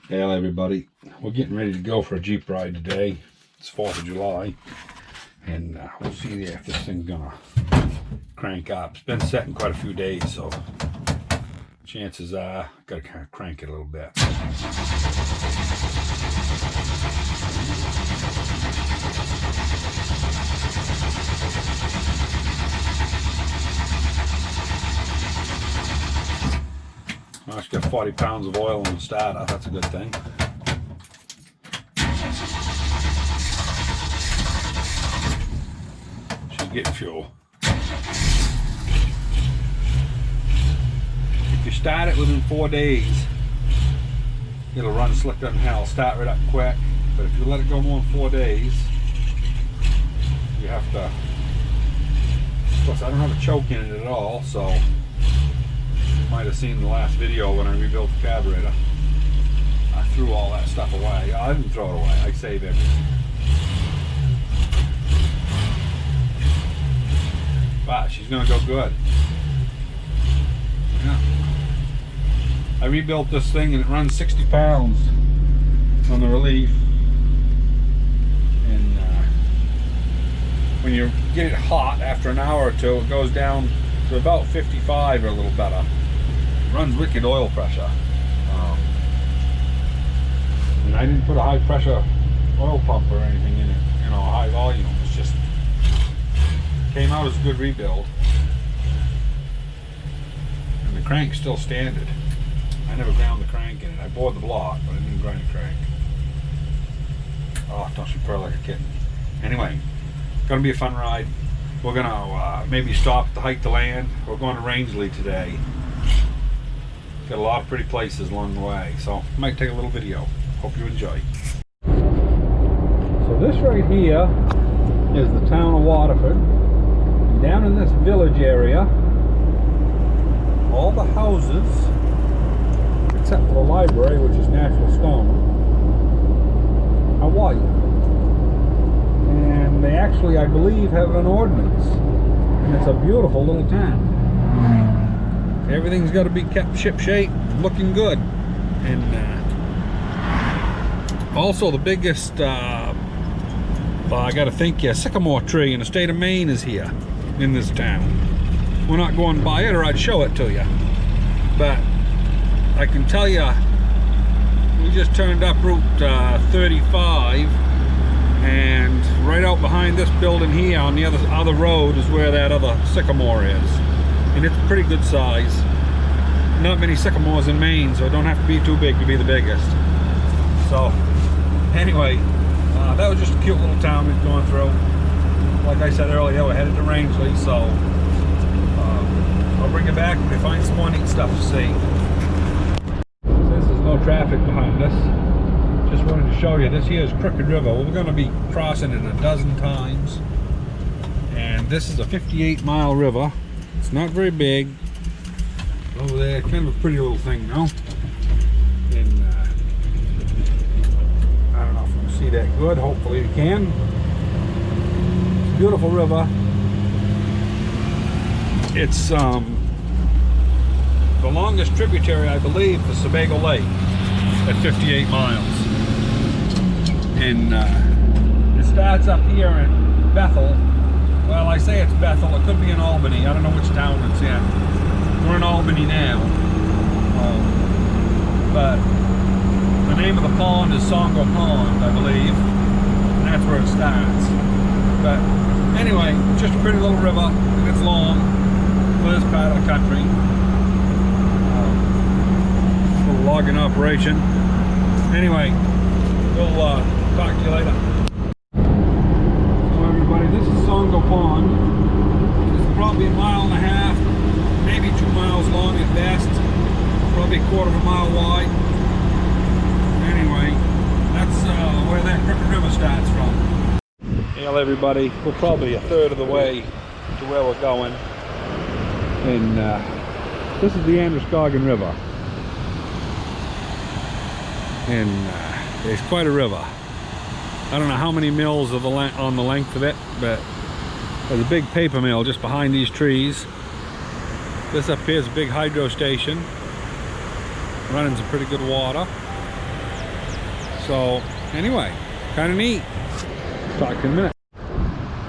Hey everybody, we're getting ready to go for a Jeep ride today. It's 4th of July, and we'll see if this thing's gonna crank up. It's been setting quite a few days, so chances are gotta kind of crank it a little bit. Well, it's got 40 pounds of oil in the starter. That's a good thing. She's getting fuel. If you start it within 4 days, it'll run slicker than hell. Start right up quick. But if you let it go more than 4 days, you have to. Of course, I don't have a choke in it at all, so. Might have seen the last video when I rebuilt the carburetor. I threw all that stuff away. I didn't throw it away. I save everything. But she's gonna go good. Yeah. I rebuilt this thing and it runs 60 pounds on the relief. And when you get it hot after an hour or two, it goes down to about 55 or a little better. Runs wicked oil pressure, and I didn't put a high pressure oil pump or anything in it, you know, high volume. It's just came out as a good rebuild, and the crank's still standard. I never ground the crank in it. I bored the block, but I didn't grind the crank. Oh, don't she purr like a kitten. Anyway, gonna be a fun ride. We're gonna maybe stop at the Hike to Land. We're going to Rangley today. Got a lot of pretty places along the way, so might take a little video. Hope you enjoy. So this right here is the town of Waterford. And down in this village area, all the houses, except for the library, which is natural stone, are white. And they actually, I believe, have an ordinance. And it's a beautiful little town. Everything's got to be kept ship-shape, looking good. And also the biggest, I got to think, sycamore tree in the state of Maine is here in this town. We're not going by it, or I'd show it to you. But I can tell you, we just turned up Route 35, and right out behind this building here on the other road is where that other sycamore is. And it's pretty good size. Not many sycamores in Maine, so it don't have to be too big to be the biggest. So, anyway, that was just a cute little town we've gone through. Like I said earlier, we're headed to Rangley, so I'll bring you back if we find some more neat stuff to see. Since there's no traffic behind us, just wanted to show you, this here is Crooked River. We're going to be crossing it a dozen times. And this is a 58-mile river. It's not very big. Over there, kind of a pretty little thing, though. And I don't know if you can see that good. Hopefully you can. It's a beautiful river. It's the longest tributary, I believe, to Sebago Lake at 58 miles. And it starts up here in Bethel. Well, I say it's Bethel. It could be in Albany. I don't know which town it's in. We're in Albany now. But the name of the pond is Songo Pond, I believe. And that's where it starts. But anyway, just a pretty little river. And it's long for this part of the country. Little logging operation. Anyway, we'll talk to you later. This is Songo Pond. This is probably a mile and a half, maybe 2 miles long at best. Probably a quarter of a mile wide. Anyway, that's where that Crooked River starts from. Well, everybody, we're probably a third of the way to where we're going. And this is the Androscoggin River. And it's quite a river. I don't know how many mills are on the length of it, but there's a big paper mill just behind these trees. This up here is a big hydro station, running some pretty good water. So anyway, kind of neat. Talk in a minute.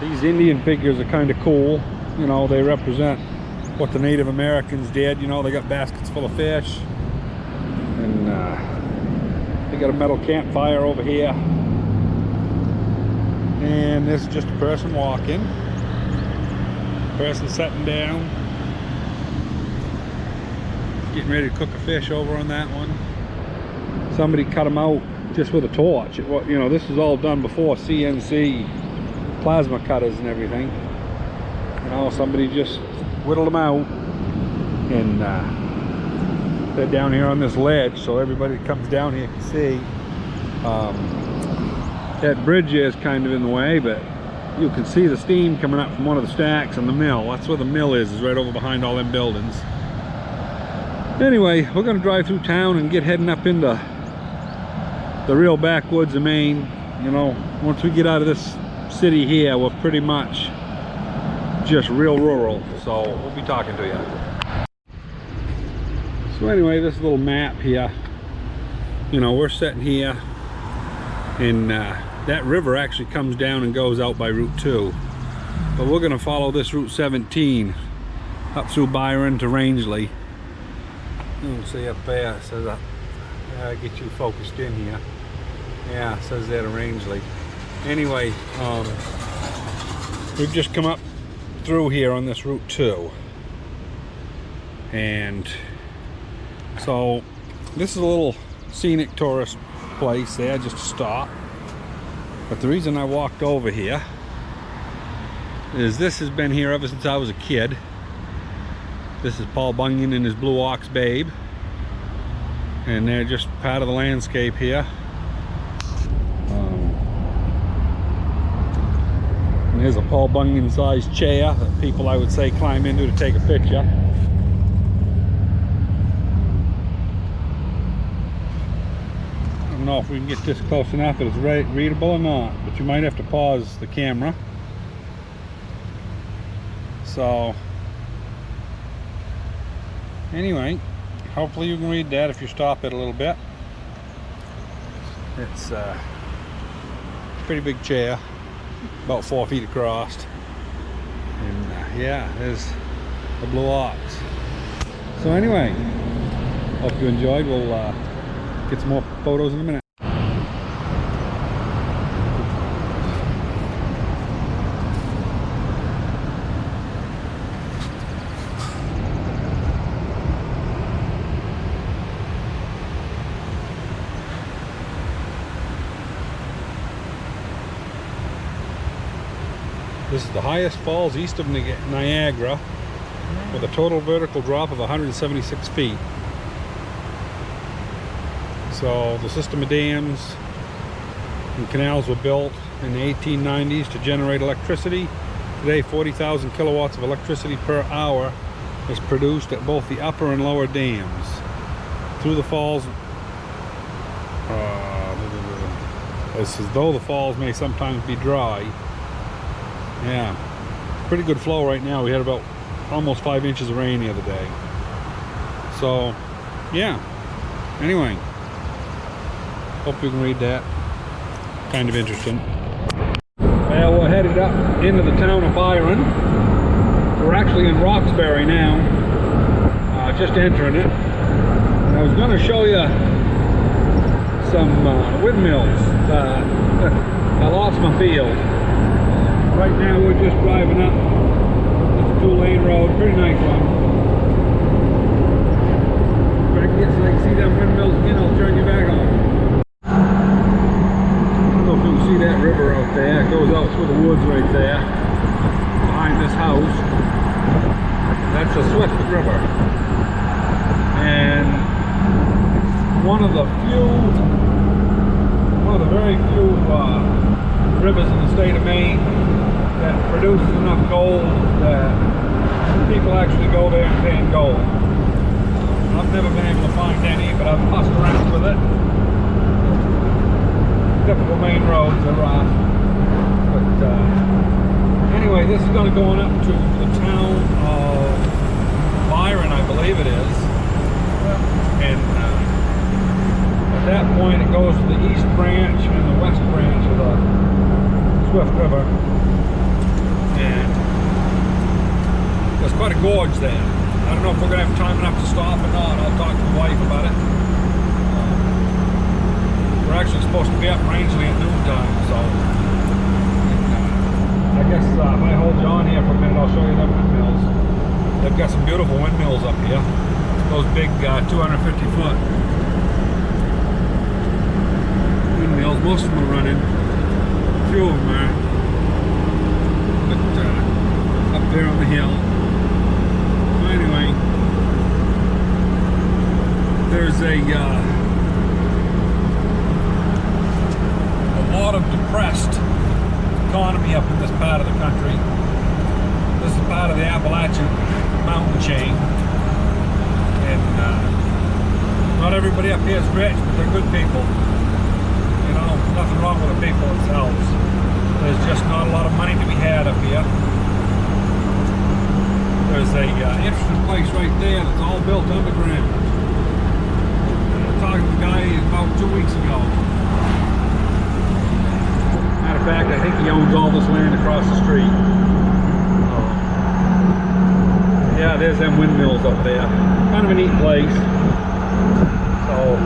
These Indian figures are kind of cool. You know, they represent what the Native Americans did. You know, they got baskets full of fish, and they got a metal campfire over here, and this is just a person walking, person sitting down, getting ready to cook a fish over on that one. Somebody cut them out just with a torch. You know, this was all done before CNC plasma cutters and everything. You know, somebody just whittled them out, and they're down here on this ledge, so everybody that comes down here can see. That bridge is kind of in the way, but you can see the steam coming up from one of the stacks and the mill. That's where the mill is right over behind all them buildings. Anyway, we're gonna drive through town and get heading up into the real backwoods of Maine. You know, once we get out of this city here, we're pretty much just real rural, so we'll be talking to you. So anyway, this little map here, you know, we're sitting here, and that river actually comes down and goes out by Route 2, but we're gonna follow this Route 17 up through Byron to Rangley. You can see up there, it says get you focused in here. Yeah, it says there to Rangley. Anyway, we've just come up through here on this Route 2, and so this is a little scenic tourist place there, just to stop. But the reason I walked over here is this has been here ever since I was a kid. This is Paul Bunyan and his Blue Ox Babe, and they're just part of the landscape here. And here's a Paul Bunyan sized chair that people, I would say, climb into to take a picture. I don't know if we can get this close enough that it's readable or not, but you might have to pause the camera. So anyway, hopefully you can read that if you stop it a little bit. It's a pretty big chair, about 4 feet across, and yeah, there's the Blue Ox. So anyway, hope you enjoyed. We'll get some more photos in a minute. This is the highest falls east of Niagara, with a total vertical drop of 176 feet. So the system of dams and canals were built in the 1890s to generate electricity. Today, 40,000 kilowatts of electricity per hour is produced at both the upper and lower dams. Through the falls, it's as though the falls may sometimes be dry. Yeah, pretty good flow right now. We had about almost 5 inches of rain the other day. So, yeah. Anyway, hope you can read that. Kind of interesting. Well, we're headed up into the town of Byron. We're actually in Roxbury now. Just entering it. And I was going to show you some windmills. I lost my field. Right now we're just driving up. It's a 2-lane road, pretty nice one. If I can get so I can see them windmills again, I'll turn you back on. I don't know if you can see that river out there. It goes out through the woods right there, behind this house. That's the Swift River. And one of the very few rivers in the state of Maine that produces enough gold that people actually go there and pan gold. I've never been able to find any, but I've fussed around with it. Typical main roads are rough. But anyway, this is going to go on up to the town of Byron, I believe it is. And At that point, it goes to the east branch and the west branch of the Swift River. And there's quite a gorge there. I don't know if we're going to have time enough to stop or not. I'll talk to the wife about it. We're actually supposed to be up Rangley at noontime, so I guess if I hold you on here for a minute, I'll show you the windmills. They've got some beautiful windmills up here. Those big 250-foot windmills. Most of them are running. A few of them aren't. But up there on the hill. So anyway, there's a lot of depressed economy up in this part of the country. This is part of the Appalachian mountain chain, and not everybody up here is rich, but they're good people. You know, nothing wrong with the people themselves. There's just not a lot of money to be had up here. There's a interesting place right there that's all built underground. I was talking to the guy about 2 weeks ago. Matter of fact, I think he owns all this land across the street. Yeah, there's them windmills up there. Kind of a neat place. So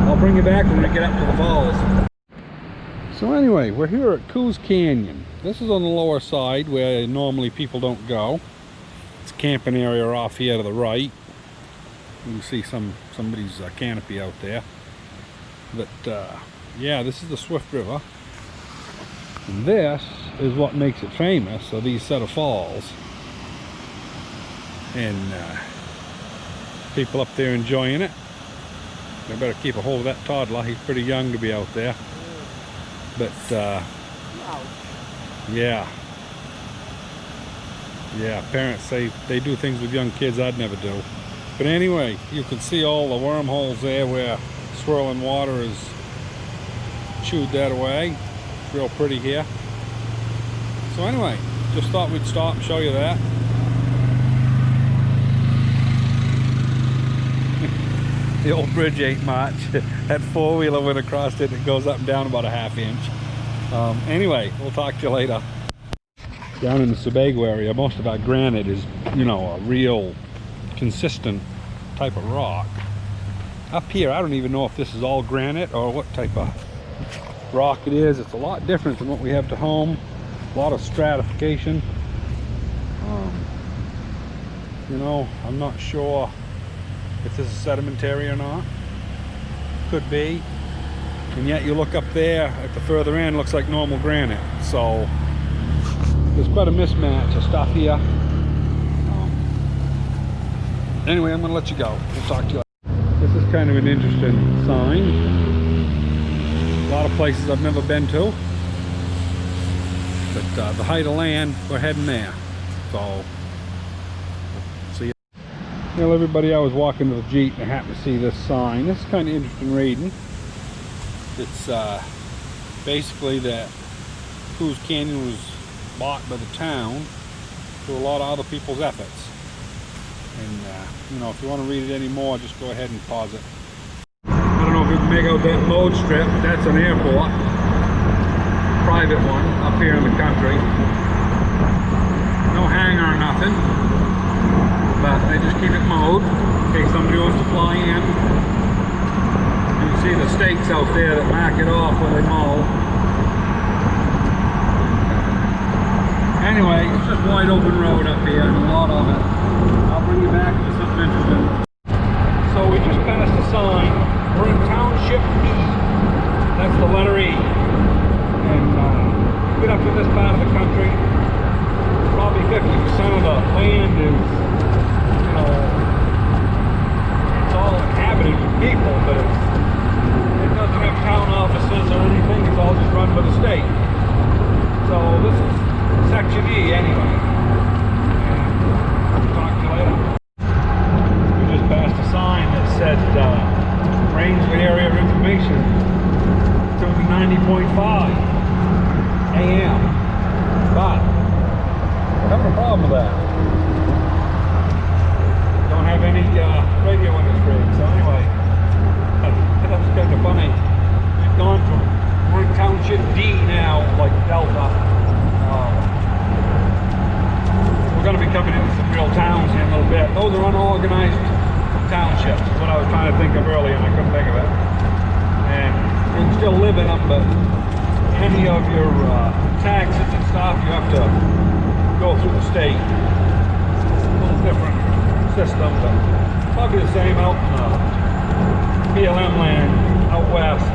I'll bring you back when we get up to the falls. So anyway, we're here at Coos Canyon. This is on the lower side where normally people don't go. It's a camping area off here to the right. You can see somebody's canopy out there. But yeah, this is the Swift River. And this is what makes it famous, so these set of falls. And people up there enjoying it. I better keep a hold of that toddler. He's pretty young to be out there. But yeah, parents say they do things with young kids I'd never do. But anyway, you can see all the wormholes there where swirling water has chewed that away. Real pretty here. So anyway, just thought we'd stop and show you that. The old bridge ain't much. That four-wheeler went across it, it goes up and down about a ½ inch. Anyway, we'll talk to you later. Down in the Sebago area, most of our granite is, you know, a real consistent type of rock. Up here, I don't even know if this is all granite or what type of rock it is. It's a lot different than what we have to home. A lot of stratification. You know, I'm not sure if this is sedimentary or not. Could be. And yet you look up there at the further end, looks like normal granite. So there's quite a mismatch of stuff here. Anyway, I'm gonna let you go. We'll talk to you later. This is kind of an interesting sign. A lot of places I've never been to, but the height of land, we're heading there. So, see you. Well, everybody, I was walking to the Jeep and I happened to see this sign. This is kind of interesting reading. It's basically that Coos Canyon was bought by the town through a lot of other people's efforts. And you know, if you want to read it anymore, just go ahead and pause it. I don't know if you can make out that load strip, but that's an airport. Private one up here in the country. No hangar or nothing, but they just keep it mowed in case somebody wants to fly in. You can see the stakes out there that mark it off where they mow. Anyway, it's just wide open road up here and a lot of it. I'll bring you back to something interesting. So we just passed a sign. We're in Township E. That's the letter E. And get up to this part of the country, probably 50% of the land is, you know, it's all inhabited with people, but it doesn't have town offices or anything. It's all just run by the state. So this is Section E anyway. And talk to you later. We just passed a sign that said Rangley Area Information gone from, we're in Township D now, like Delta. We're going to be coming into some real towns in a little bit. Those are unorganized townships, is what I was trying to think of earlier, and I couldn't think of it. And you can still live in them, but any of your taxes and stuff, you have to go through the state. A little different system, but probably the same out in BLM land out west.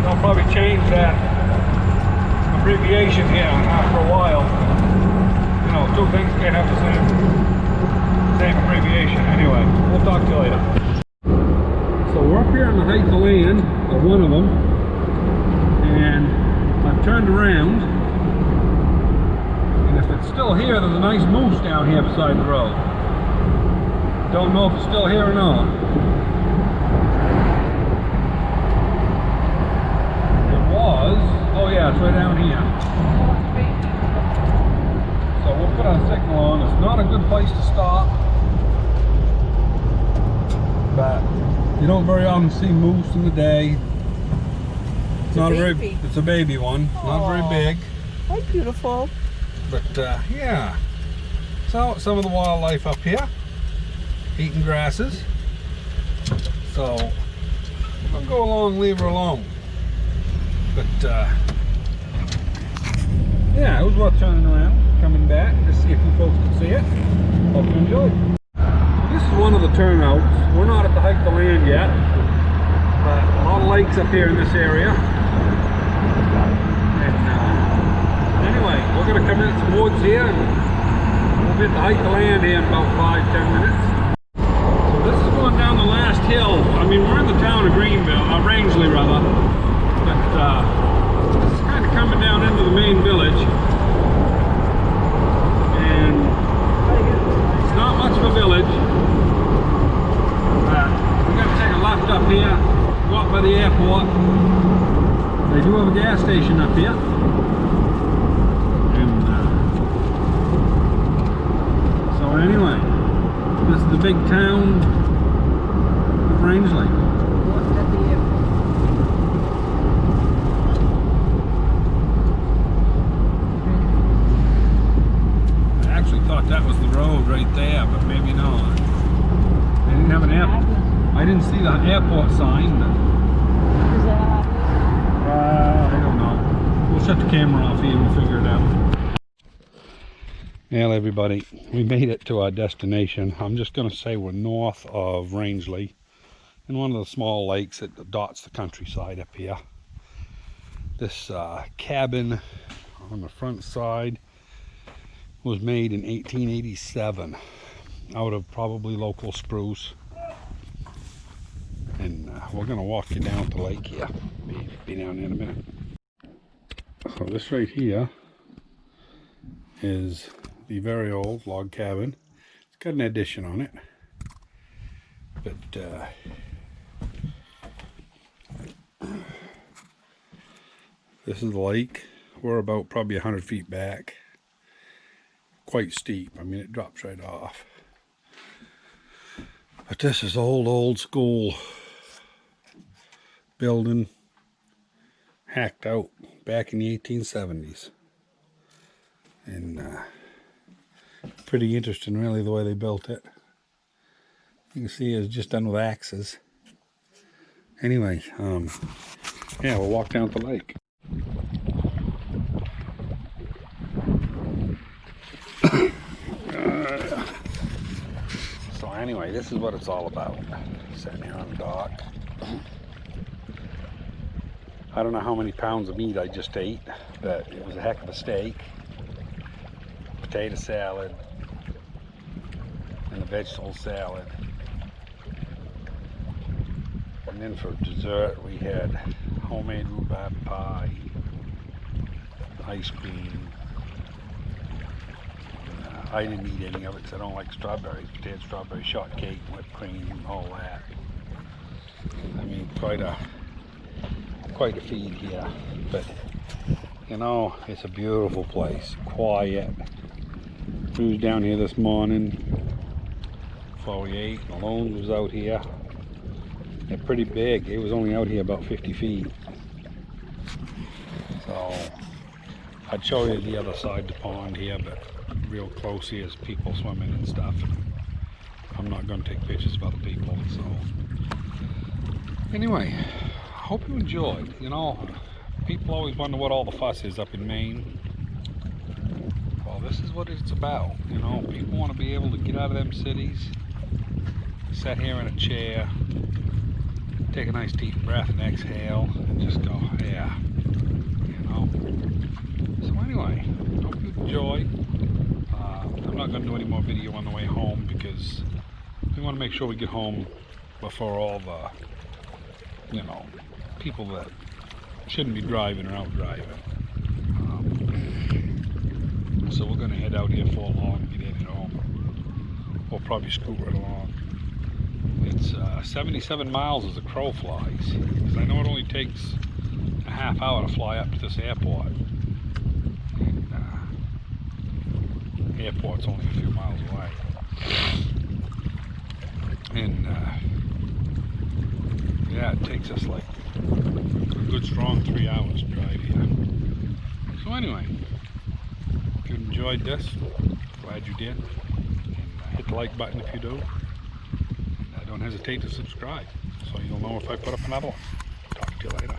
They'll probably change that abbreviation here after a while. You know, two things can't have the same abbreviation. Anyway, we'll talk to you later. So we're up here on the height of land of one of them, and I've turned around, and if it's still here, there's a nice moose down here beside the road. Don't know if it's still here or not. It was. Oh yeah, it's right down here. So we'll put our signal on. It's not a good place to stop, but you don't very often see moose in the day. It's not a very. It's a baby one. Aww. Not very big. How beautiful. But yeah. So some of the wildlife up here, eating grasses. So I'll go along, leave her alone. But yeah, it was worth turning around, coming back, to see if you folks can see it. Hope you enjoyed. This is one of the turnouts. We're not at the height of the land yet, but a lot of lakes up here in this area. And anyway, we're going to come in some woods here, and we'll be at the height of the land here in about 5-10 minutes. So this is going down the last hill. I mean, we're in the town of Rangley rather, but this is kind of coming down into the main village. And it's not much of a village. We got to take a left up here, go up by the airport. They do have a gas station up here. And so anyway, this is the big town of Rangley. I actually thought that was the road right there, but maybe not. They didn't have an airport. I didn't see the airport sign, but I don't know. We'll shut the camera off here and we'll figure it out. Well, everybody, we made it to our destination. I'm just going to say we're north of Rangley, in one of the small lakes that dots the countryside up here. This cabin on the front side was made in 1887 out of probably local spruce. And we're going to walk you down the lake here. Be down in a minute. So this right here is the very old log cabin. It's got an addition on it. But this is the lake. We're about probably 100 feet back. Quite steep. I mean, it drops right off. But this is old school building, hacked out back in the 1870s. And pretty interesting, really, the way they built it. You can see it's just done with axes. Anyway, yeah, we'll walk down the lake. So anyway, this is what it's all about. Sitting here on the dock. I don't know how many pounds of meat I just ate, but it was a heck of a steak. Potato salad and a vegetable salad. And then for dessert we had homemade rhubarb pie, ice cream. I didn't eat any of it because I don't like strawberries, but they had strawberry shortcake, whipped cream, and all that. I mean, quite a feed here, but you know, it's a beautiful place, quiet. We was down here this morning before we ate. Malone was out here, They're pretty big. It was only out here about 50 feet. So I'd show you the other side of the pond here, but real close here is people swimming and stuff. I'm not going to take pictures of other people. So anyway, I hope you enjoyed. You know, people always wonder what all the fuss is up in Maine. Well, this is what it's about. You know, people want to be able to get out of them cities, sit here in a chair, take a nice deep breath and exhale, and just go, yeah, you know. So anyway, hope you enjoy. I'm not going to do any more video on the way home because we want to make sure we get home before all the, you know, people that shouldn't be driving are out driving. So we're going to head out here for long, get headed home. We'll probably scoot right along. It's 77 miles as the crow flies. Because I know it only takes a half hour to fly up to this airport. And the airport's only a few miles away. And yeah, it takes us like a good strong 3 hours to drive here. So anyway, if you enjoyed this, glad you did. And hit the like button if you do. Don't hesitate to subscribe so you'll know if I put up another one. Talk to you later.